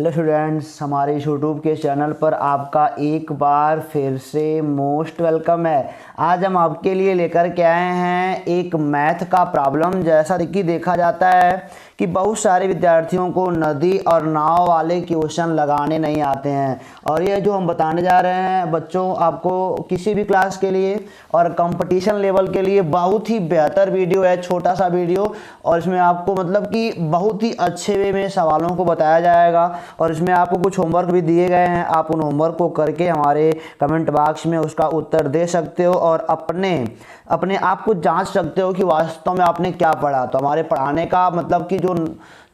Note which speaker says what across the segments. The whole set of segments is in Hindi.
Speaker 1: हेलो स्टूडेंट्स, हमारे यूट्यूब के चैनल पर आपका एक बार फिर से मोस्ट वेलकम है। आज हम आपके लिए लेकर के आए हैं एक मैथ का प्रॉब्लम। जैसा कि देखा जाता है कि बहुत सारे विद्यार्थियों को नदी और नाव वाले क्वेश्चन लगाने नहीं आते हैं, और ये जो हम बताने जा रहे हैं बच्चों, आपको किसी भी क्लास के लिए और कंपटीशन लेवल के लिए बहुत ही बेहतर वीडियो है। छोटा सा वीडियो, और इसमें आपको मतलब कि बहुत ही अच्छे वे में सवालों को बताया जाएगा, और इसमें आपको कुछ होमवर्क भी दिए गए हैं। आप उन होमवर्क को करके हमारे कमेंट बॉक्स में उसका उत्तर दे सकते हो और अपने आप को जांच सकते हो कि वास्तव में आपने क्या पढ़ा। तो हमारे पढ़ाने का मतलब कि जो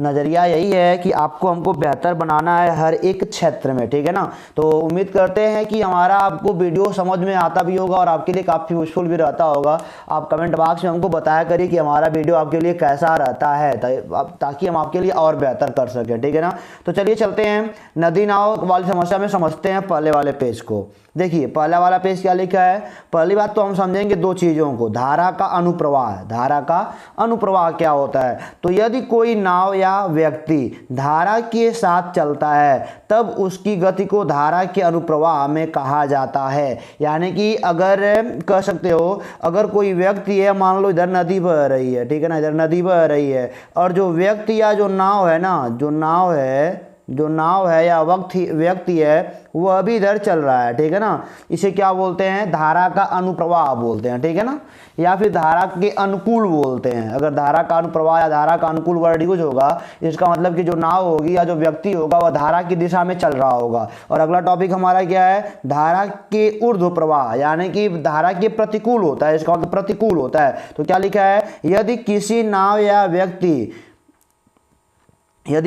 Speaker 1: नज़रिया यही है कि आपको हमको बेहतर बनाना है हर एक क्षेत्र में, ठीक है ना। तो उम्मीद करते हैं कि हमारा आपको वीडियो समझ में आता भी होगा और आपके लिए काफ़ी यूजफुल भी रहता होगा। आप कमेंट बॉक्स में हमको बताया करिए कि हमारा वीडियो आपके लिए कैसा रहता है, ताकि हम आपके लिए और बेहतर कर सकें, ठीक है ना। तो चलिए चलते हैं नदी नाव वाली समस्या में, समझते हैं पहले वाले पेज को। देखिए पहला वाला पेज क्या लिखा है। पहली बात तो हम समझेंगे दो चीज़ों को, धारा का अनुप्रवाह। धारा का अनुप्रवाह क्या होता है? तो यदि कोई नाव या व्यक्ति धारा के साथ चलता है तब उसकी गति को धारा के अनुप्रवाह में कहा जाता है। यानी कि अगर कह सकते हो, अगर कोई व्यक्ति है, मान लो इधर नदी बह रही है, ठीक है ना, इधर नदी बह रही है, और जो व्यक्ति या जो नाव है ना, जो नाव है या व्यक्ति है, वह भी इधर चल रहा है, ठीक है ना। इसे क्या बोलते हैं? धारा का अनुप्रवाह बोलते हैं, ठीक है ना, या फिर धारा के अनुकूल बोलते हैं। अगर धारा का अनुप्रवाह या धारा का अनुकूल वर्ड यूज होगा, इसका मतलब कि जो नाव होगी या जो व्यक्ति होगा वह धारा की दिशा में चल रहा होगा। और अगला टॉपिक हमारा क्या है? धारा के ऊर्ध्व प्रवाह, यानी कि धारा के प्रतिकूल होता है, इसका मतलब प्रतिकूल होता है। तो क्या लिखा है? यदि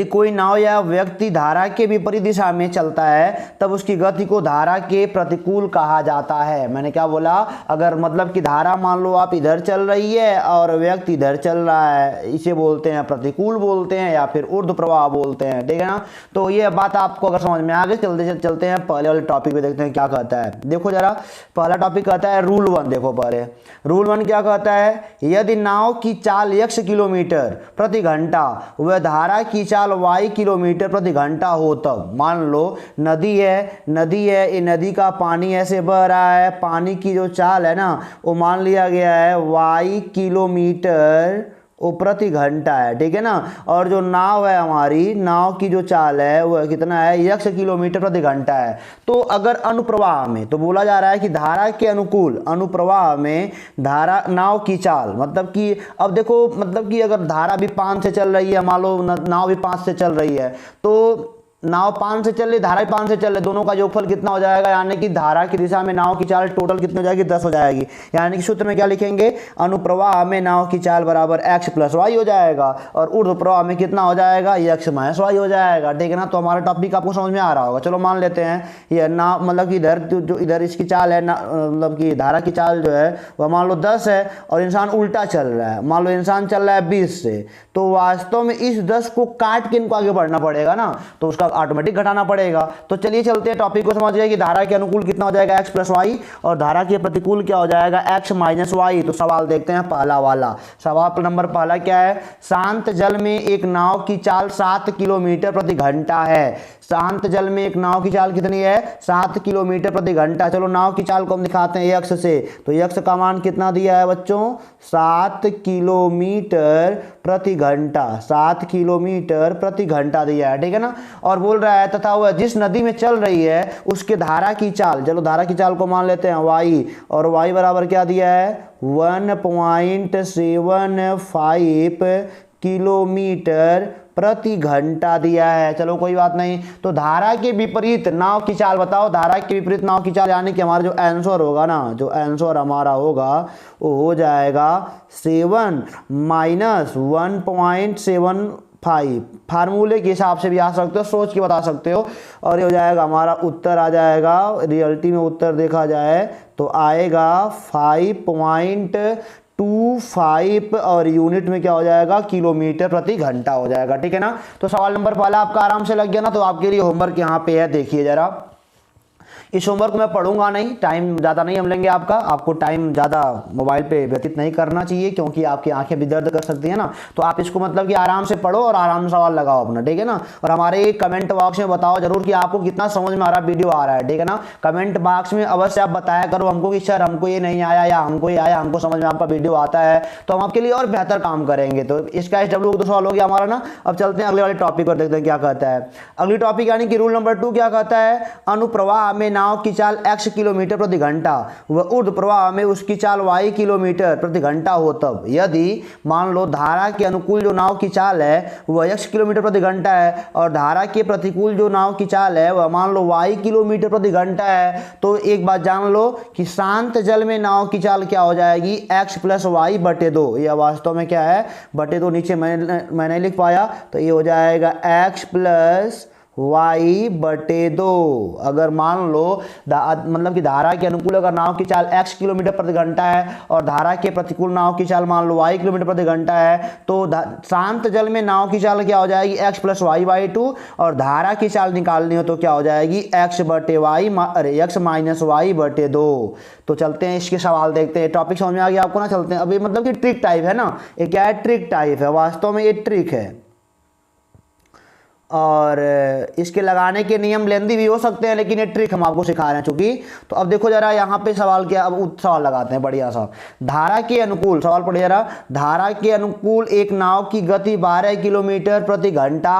Speaker 1: कोई नाव या व्यक्ति धारा के विपरीत दिशा में चलता है तब उसकी गति को धारा के प्रतिकूल कहा जाता है। मैंने क्या बोला? अगर मतलब कि धारा मान लो आप इधर चल रही है और व्यक्ति इधर चल रहा है, इसे बोलते हैं प्रतिकूल बोलते हैं या फिर ऊर्ध्व प्रवाह बोलते हैं, ठीक है ना। तो ये बात आपको अगर समझ में आ गई, चलते हैं पहले वाले टॉपिक पे, देखते हैं क्या कहता है। देखो जरा, पहला टॉपिक कहता है रूल 1। देखो पहले रूल 1 क्या कहता है? यदि नाव की चाल x किलोमीटर प्रति घंटा व धारा की चाल y किलोमीटर प्रति घंटा हो, तब मान लो नदी है, ये नदी का पानी ऐसे बह रहा है, पानी की जो चाल है ना वो मान लिया गया है y किलोमीटर वो प्रति घंटा है, ठीक है ना। और जो नाव है, हमारी नाव की जो चाल है वह कितना है? x किलोमीटर प्रति घंटा है। तो अगर अनुप्रवाह में, तो बोला जा रहा है कि धारा के अनुकूल अनुप्रवाह में धारा नाव की चाल, मतलब कि अब देखो, मतलब कि अगर धारा भी 5 से चल रही है, मान लो नाव भी 5 से चल रही है, तो नाव 5 से चल रही, धारा 5 से चल रही, दोनों का योगफल कितना हो जाएगा? यानी कि धारा की दिशा में नाव की चाल टोटल कितनी हो जाएगी? 10 हो जाएगी। यानी कि सूत्र में क्या लिखेंगे? अनुप्रवाह में नाव की चाल बराबर x प्लस वाई हो जाएगा, और ऊर्ध्व प्रवाह में कितना हो जाएगा? x माइनस वाई हो जाएगा, ठीक है ना। तो हमारा टॉपिक आपको समझ में आ रहा होगा। चलो मान लेते हैं ये नाव, मतलब कि इधर जो इधर इसकी चाल है, मतलब कि धारा की चाल जो है वह मान लो 10 है, और इंसान उल्टा चल रहा है, मान लो इंसान चल रहा है 20 से, तो वास्तव में इस 10 को काट के इनको आगे बढ़ना पड़ेगा ना, तो उसका ऑटोमेटिक घटाना पड़ेगा। तो चलिए चलते हैं, टॉपिक को समझ गए कि धारा के अनुकूल कितना हो जाएगा? x प्लस वाई, और धारा के प्रतिकूल क्या हो जाएगा? x minus Y. तो सवाल देखते हैं पहला वाला। सवाल नंबर पहला क्या है? शांत जल में एक नाव की चाल 7 किलोमीटर प्रति घंटा है। शांत जल में एक नाव की चाल कितनी है? 7 किलोमीटर प्रति घंटा। चलो नाव की चाल को हम दिखाते हैं x से। तो x का मान कितना दिया है बच्चों? 7 किलोमीटर प्रति घंटा, 7 किलोमीटर प्रति घंटा दिया है, ठीक है ना। और बोल रहा है तथा वह जिस नदी में चल रही है उसके धारा की चाल, चलो धारा की चाल को मान लेते हैं y, और y बराबर क्या दिया है? 1.75 किलोमीटर प्रति घंटा दिया है। चलो कोई बात नहीं। तो धारा के विपरीत नाव की चाल बताओ। धारा के विपरीत नाव की चाल, यानी कि हमारा जो आंसर होगा ना, जो आंसर हमारा होगा वो हो जाएगा 7 माइनस 1.75। फार्मूले के हिसाब से भी आ सकते हो, सोच के बता सकते हो, और ये हो जाएगा हमारा उत्तर आ जाएगा। रियलिटी में उत्तर देखा जाए तो आएगा 5.25, और यूनिट में क्या हो जाएगा? किलोमीटर प्रति घंटा हो जाएगा, ठीक है ना। तो सवाल नंबर पहला आपका आराम से लग गया ना। तो आपके लिए होमवर्क यहाँ पे है, देखिए जरा। इस होमवर्क में पढ़ूंगा नहीं, टाइम ज़्यादा नहीं हम लेंगे आपका, आपको टाइम ज़्यादा मोबाइल पे व्यतीत नहीं करना चाहिए क्योंकि आपकी आंखें भी दर्द कर सकती है ना। तो आप इसको मतलब कि आराम से पढ़ो और आराम से सवाल लगाओ अपना, ठीक है ना। और हमारे कमेंट बॉक्स में बताओ जरूर कि आपको कितना समझ में आ रहा वीडियो आ रहा है, ठीक है ना। कमेंट बॉक्स में अवश्य आप बताया करो हमको कि सर हमको ये नहीं आया या हमको ये आया, हमको समझ में आपका वीडियो आता है तो हम आपके लिए और बेहतर काम करेंगे। तो इसका SW तो सवाल हो गया हमारा ना। अब चलते हैं अगले वाले टॉपिक पर, देखते हैं क्या कहता है अगली टॉपिक, यानी कि रूल नंबर 2 क्या कहता है। अनुप्रवाह में नाव की चाल x किलोमीटर प्रति घंटा व ऊर्ध्व प्रवाह में उसकी चाल y किलोमीटर प्रति घंटा हो, तब यदि मान लो धारा के अनुकूल जो नाव की चाल है वह x किलोमीटर प्रति घंटा है और धारा के प्रतिकूल जो नाव की चाल है वह मान लो y किलोमीटर प्रति घंटा है, तो एक बात जान लो कि शांत जल में नाव की चाल क्या हो जाएगी, x प्लस वाई बटे 2। यह वास्तव में क्या है, बटे 2, नीचे मैं नहीं लिख पाया तो ये हो जाएगा x प्लस वाई बटे 2। अगर मान लो मतलब कि धारा के अनुकूल अगर नाव की चाल x किलोमीटर प्रति घंटा है और धारा के प्रतिकूल नाव की चाल मान लो y किलोमीटर प्रति घंटा है, तो शांत जल में नाव की चाल क्या हो जाएगी, x प्लस वाई बाई 2, और धारा की चाल निकालनी हो तो क्या हो जाएगी, x बटे वाई, अरे x माइनस वाई बटे 2। तो चलते हैं इसके सवाल देखते हैं। टॉपिक समझ में आ गया आपको ना। चलते हैं अभी, मतलब कि ट्रिक टाइप है ना, ये क्या है, ट्रिक टाइप है, वास्तव में ये ट्रिक है और इसके लगाने के नियम लेंदी भी हो सकते हैं लेकिन ये ट्रिक हम आपको सिखा रहे हैं चूंकि। तो अब देखो जरा यहाँ पे सवाल क्या, अब सवाल लगाते हैं बढ़िया सा। धारा के अनुकूल, सवाल पढ़िए जरा, धारा के अनुकूल एक नाव की गति 12 किलोमीटर प्रति घंटा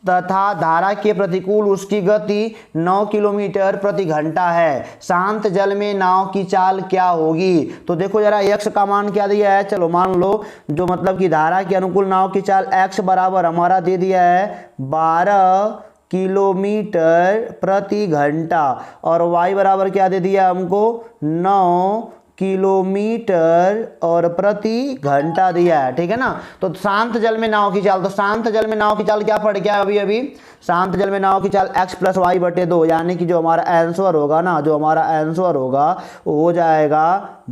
Speaker 1: तथा धारा के प्रतिकूल उसकी गति 9 किलोमीटर प्रति घंटा है, शांत जल में नाव की चाल क्या होगी। तो देखो जरा x का मान क्या दिया है, चलो मान लो जो मतलब कि धारा के अनुकूल नाव की चाल x बराबर हमारा दे दिया है 12 किलोमीटर प्रति घंटा और y बराबर क्या दे दिया हमको 9 किलोमीटर और प्रति घंटा दिया है, ठीक है ना। तो शांत जल में नाव की चाल, तो शांत जल में नाव की चाल क्या पड़ गया अभी शांत जल में नाव की चाल x प्लस वाई बटे 2, यानी कि जो हमारा आंसर होगा ना, जो हमारा आंसर होगा वो हो जाएगा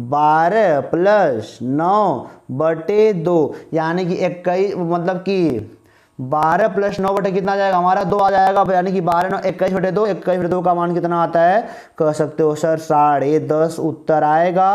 Speaker 1: 12 प्लस 9 बटे 2, यानी कि 21, मतलब कि 12 प्लस 9 बटे कितना आ जाएगा हमारा 2 आ जाएगा, यानी कि 12 9 21 बटे 2, 21 बटे 2 का मान कितना आता है, कह सकते हो सर 10.5 उत्तर आएगा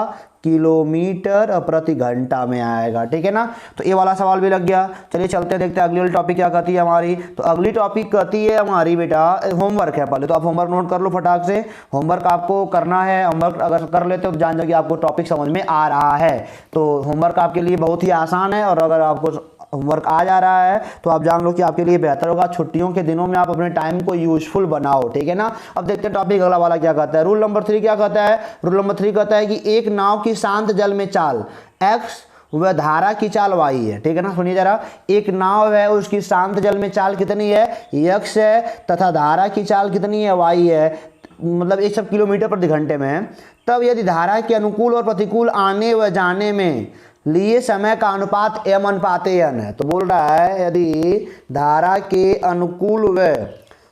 Speaker 1: किलोमीटर प्रति घंटा में आएगा, ठीक है ना। तो ये वाला सवाल भी लग गया। चलिए चलते हैं, देखते हैं अगली वाली टॉपिक क्या कहती है हमारी। तो अगली टॉपिक कहती है हमारी बेटा, होमवर्क है, पहले तो आप होमवर्क नोट कर लो फटाक से। होमवर्क आपको करना है, होमवर्क अगर कर लेते हो तो जान जाओ कि आपको टॉपिक समझ में आ रहा है। तो होमवर्क आपके लिए बहुत ही आसान है और अगर आपको होमवर्क आ जा रहा है तो आप जान लो कि आपके लिए बेहतर होगा। छुट्टियों के दिनों में आप अपने टाइम को यूजफुल बनाओ, ठीक है ना। अब देखते हैं टॉपिक अगला वाला क्या कहता है। रूल नंबर 3 क्या कहता है, रूल नंबर 3 कहता है कि एक नाव की शांत जल में चाल x वह धारा की चाल y है, ठीक है ना। सुनिए जरा, एक नाव है उसकी शांत जल में चाल कितनी है, x है, तथा धारा की चाल कितनी है, y है, मतलब एक सब किलोमीटर प्रति घंटे में है। तब यदि धारा के अनुकूल और प्रतिकूल आने व जाने में लिए समय का अनुपात m अनुपात n है, तो बोल रहा है यदि धारा के अनुकूल व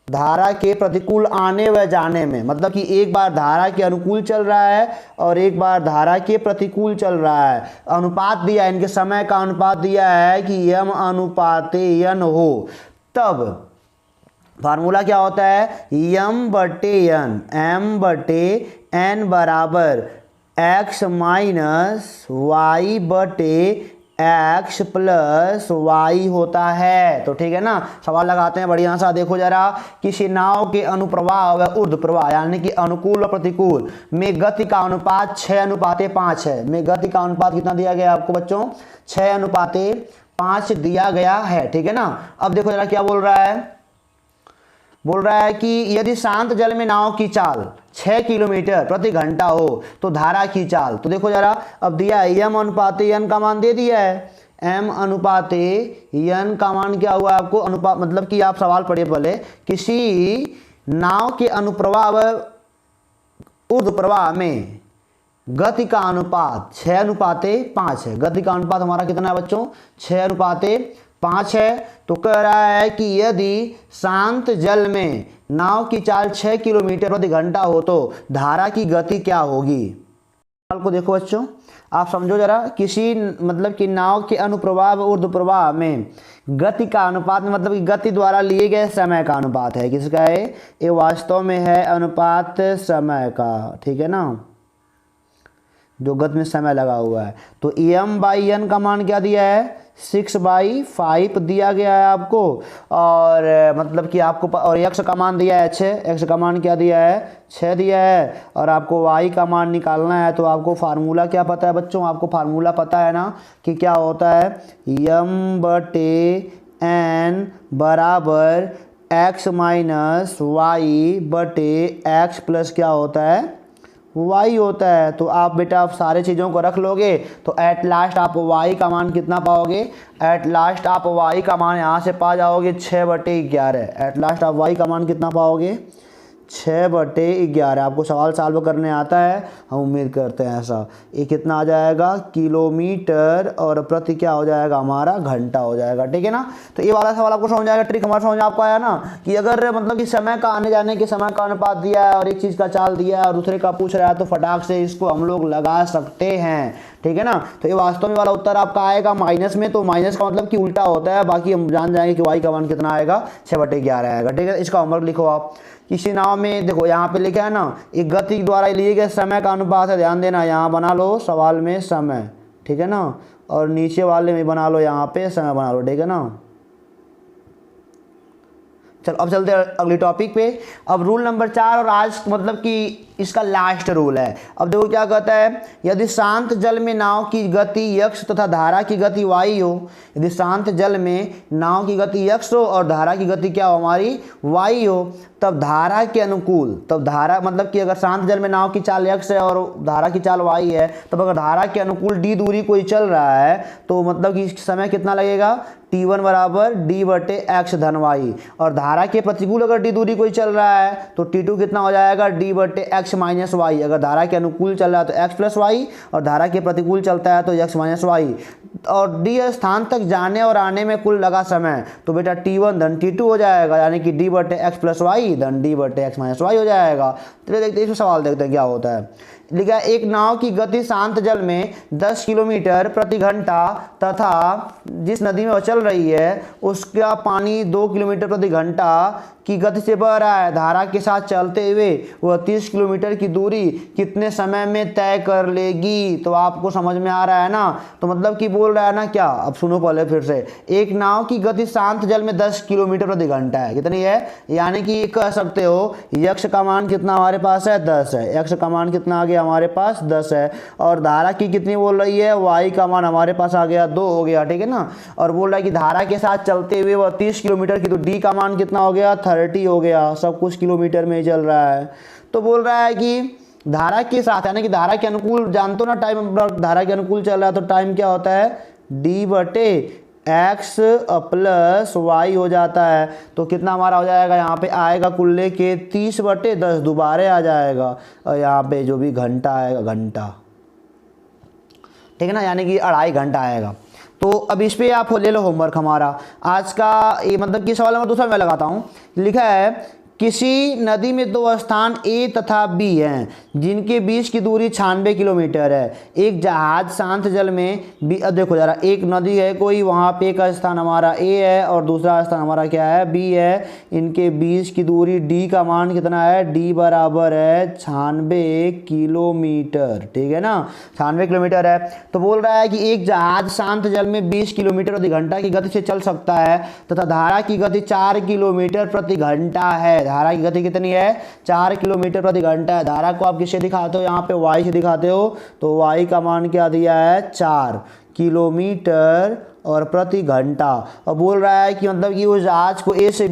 Speaker 1: धारा के प्रतिकूल आने व जाने में, मतलब कि एक बार धारा के अनुकूल चल रहा है और एक बार धारा के प्रतिकूल चल रहा है, अनुपात दिया है, इनके समय का अनुपात दिया है कि m अनुपात n हो, तब फार्मूला क्या होता है, m बटे n, m बटे n बराबर x माइनस वाई बटे x प्लस वाई होता है। तो ठीक है ना, सवाल लगाते हैं बढ़िया सा। देखो जरा, किसी नाव के अनुप्रवाह व ऊर्ध्व प्रवाह यानी कि अनुकूल और प्रतिकूल में गति का अनुपात 6 अनुपात 5 है। में गति का अनुपात कितना दिया गया आपको बच्चों, 6 अनुपात 5 दिया गया है, ठीक है ना। अब देखो जरा क्या बोल रहा है, बोल रहा है कि यदि शांत जल में नाव की चाल 6 किलोमीटर प्रति घंटा हो तो धारा की चाल, तो देखो जरा अब दिया है m अनुपात n का मान दे दिया है, m अनुपात n का मान क्या हुआ आपको, अनुपात मतलब कि आप सवाल पढ़िए पहले, किसी नाव के अनुप्रवाह व ऊर्ध्व प्रवाह में गति का अनुपात 6 अनुपात 5 है। गति का अनुपात हमारा कितना है बच्चों, 6 अनुपात 5 है। तो कह रहा है कि यदि शांत जल में नाव की चाल 6 किलोमीटर प्रति घंटा हो तो धारा की गति क्या होगी। सवाल को देखो बच्चों, आप समझो जरा। किसी मतलब कि नाव के अनुप्रवाह व ऊर्ध्वप्रवाह में गति का अनुपात में मतलब कि गति द्वारा लिए गए समय का अनुपात है। किसका है ये? वास्तव में है अनुपात समय का, ठीक है ना, जो गति में समय लगा हुआ है। तो m/n का मान क्या दिया है? 6/5 दिया गया है आपको। और मतलब कि आपको और x का मान दिया है 6, x का मान क्या दिया है? 6 दिया है। और आपको y का मान निकालना है, तो आपको फार्मूला क्या पता है बच्चों? आपको फार्मूला पता है ना कि क्या होता है? m/n बराबर x माइनस वाई बटे x प्लस क्या होता है? y होता है। तो आप बेटा आप सारे चीज़ों को रख लोगे तो एट लास्ट आप y का मान कितना पाओगे? एट लास्ट आप y का मान यहाँ से पा जाओगे 6/11। एट लास्ट आप y का मान कितना पाओगे? 6/11। आपको सवाल सॉल्व करने आता है, हम उम्मीद करते हैं ऐसा। ये कितना आ जाएगा? किलोमीटर और प्रति क्या हो जाएगा? हमारा घंटा हो जाएगा, ठीक है ना। तो ये वाला सवाल आपको समझ आएगा, ट्रिक हमारा समझ आपको आया ना कि अगर मतलब कि समय का आने जाने के समय का अनुपात दिया है और एक चीज़ का चाल दिया है और दूसरे का पूछ रहा है, तो फटाक से इसको हम लोग लगा सकते हैं, ठीक है ना। तो ये वास्तव में वाला उत्तर आपका आएगा माइनस में। तो माइनस का मतलब कि उल्टा होता है, बाकी हम जान जाएंगे कि y का मान कितना आएगा? 6/11 आएगा, ठीक है। इसका होमवर्क लिखो आप। किसी नाव में देखो यहाँ पे लिखा है ना, एक गति द्वारा लिए गए समय का अनुपात है। ध्यान देना, यहाँ बना लो सवाल में समय, ठीक है ना, और नीचे वाले में बना लो यहाँ पे समय बना लो, ठीक है ना। चलो अब चलते हैं अगली टॉपिक पे। अब रूल नंबर 4 और आज मतलब कि इसका लास्ट रूल है। अब देखो क्या कहता है, यदि शांत जल में नाव की गति x तथा धारा की गति y हो। यदि शांत जल में नाव की गति x हो और धारा की गति क्या हो? हमारी y हो, तब धारा के अनुकूल, तब धारा मतलब कि अगर शांत जल में नाव की चाल x है और धारा की चाल y है, तब अगर धारा के अनुकूल d दूरी कोई चल रहा है तो मतलब कि समय कितना लगेगा? t1 बराबर d/x धन y। और धारा के प्रतिकूल अगर d दूरी कोई चल रहा है तो t2 कितना हो जाएगा? d/x minus Y. अगर धारा के अनुकूल चल रहा है तो x प्लस वाई और धारा के प्रतिकूल चलता है तो x माइनस वाई। और d स्थान तक जाने और आने में कुल लगा समय तो बेटा t1 धन t2 हो जाएगा, यानी कि d/x प्लस वाई धन d/x माइनस वाई हो जाएगा। तो देखते हैं इसमें सवाल, देखते हैं क्या होता है। लिखा एक नाव की गति शांत जल में 10 किलोमीटर प्रति घंटा तथा जिस नदी में वह चल रही है उसका पानी 2 किलोमीटर प्रति घंटा की गति से बह रहा है। धारा के साथ चलते हुए वह 30 किलोमीटर की दूरी कितने समय में तय कर लेगी? तो आपको समझ में आ रहा है ना। तो मतलब कि बोल रहा है ना क्या, अब सुनो पहले फिर से। एक नाव की गति शांत जल में 10 किलोमीटर प्रति घंटा है। कितनी है? यानी कि कह सकते हो यक्ष का मान कितना हमारे पास है? 10 है। यक्ष का मान कितना आ गया हमारे पास? 10 है। और धारा की कितनी बोल रही है? वाई का मान हमारे पास आ गया 2 हो गया, ठीक है ना। और बोल रहा है कि धारा के साथ चलते हुए वह 30 किलोमीटर की, तो डी का मान कितना हो गया? 30 हो गया। सब कुछ किलोमीटर में चल रहा है। तो बोल रहा है कि धारा के साथ, यानी कि धारा के अनुकूल, जानते हो ना टाइम, धारा के अनुकूल चल रहा है तो टाइम क्या होता है? d/x प्लस वाई हो जाता है। तो कितना हमारा हो जाएगा? यहाँ पे आएगा कुल लेके 30/10 दोबारे आ जाएगा। और यहाँ पे जो भी घंटा आएगा, घंटा, ठीक है ना, यानी कि 2.5 घंटा आएगा। तो अब इस पे आप ले लो होमवर्क हमारा आज का। ये मतलब कि सवाल नंबर दूसरा मैं लगाता हूँ। लिखा है किसी नदी में 2 स्थान A तथा B हैं जिनके बीच की दूरी 96 किलोमीटर है। एक जहाज शांत जल में B, अब देखो जरा, एक नदी है कोई, वहाँ पे का स्थान हमारा A है और दूसरा स्थान हमारा क्या है? B है। इनके बीच की दूरी D का मान कितना है? D बराबर है 96 किलोमीटर, ठीक है ना, 96 किलोमीटर है। तो बोल रहा है कि एक जहाज शांत जल में 20 किलोमीटर प्रति घंटा की गति से चल सकता है तथा धारा की गति 4 किलोमीटर प्रति घंटा है। धारा की गति कितनी है? 4 किलोमीटर प्रति घंटा है। धारा को आप किससे दिखाते हो? यहाँ पे y से दिखाते हो। तो y का मान क्या दिया है? 4 किलोमीटर और प्रति घंटा। और बोल रहा है कि मतलब कि उस जहाज को A से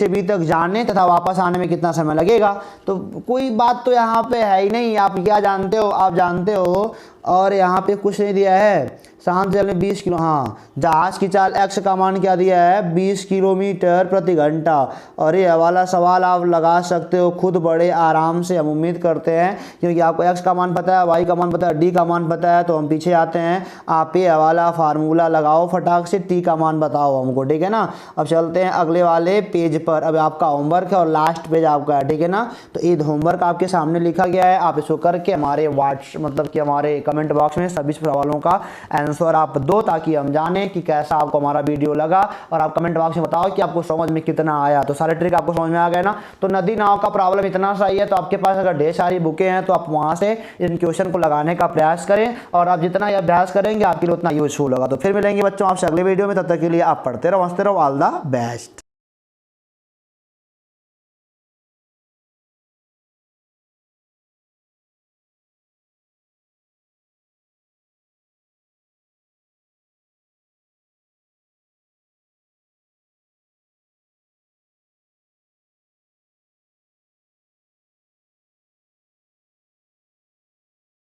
Speaker 1: B तक जाने तथा वापस आने में कितना समय लगेगा। तो कोई बात तो यहाँ पे है ही नहीं। आप क्या जानते हो? आप जानते हो और यहाँ पे कुछ नहीं दिया है, शांत जल में 20 किलो, हाँ जहाज की चाल एक्स का मान क्या दिया है 20 किलोमीटर प्रति घंटा। और ये वाला सवाल आप लगा सकते हो खुद बड़े आराम से, हम उम्मीद करते हैं, क्योंकि आपको एक्स का मान पता है, वाई का मान पता है, डी का मान पता है। तो हम पीछे आते हैं, आप ये वाला फार्मूला लगाओ फटाक से, टी का मान बताओ हमको, ठीक है ना। अब चलते हैं अगले वाले पेज पर। अब आपका होमवर्क है और लास्ट पेज आपका है, ठीक है ना। तो ये होमवर्क आपके सामने लिखा गया है, आप इसको करके हमारे मतलब कि हमारे कमेंट बॉक्स में सभी सवालों का आंसर आप दो, ताकि हम जाने कि कैसा आपको हमारा वीडियो लगा। और आप कमेंट बॉक्स में बताओ कि आपको समझ में कितना आया। तो सारे ट्रिक आपको समझ में आ गए ना। तो नदी नाव का प्रॉब्लम इतना सही है, तो आपके पास अगर ढेर सारी बुकें हैं तो आप वहां से इन क्वेश्चन को लगाने का प्रयास करें, और आप जितना ये अभ्यास करेंगे आपके लिए उतना यूजफुल होगा। तो फिर मिलेंगे बच्चों आपसे अगले वीडियो में, तब तक के लिए आप पढ़ते रहो, हंसते रहो। All the best.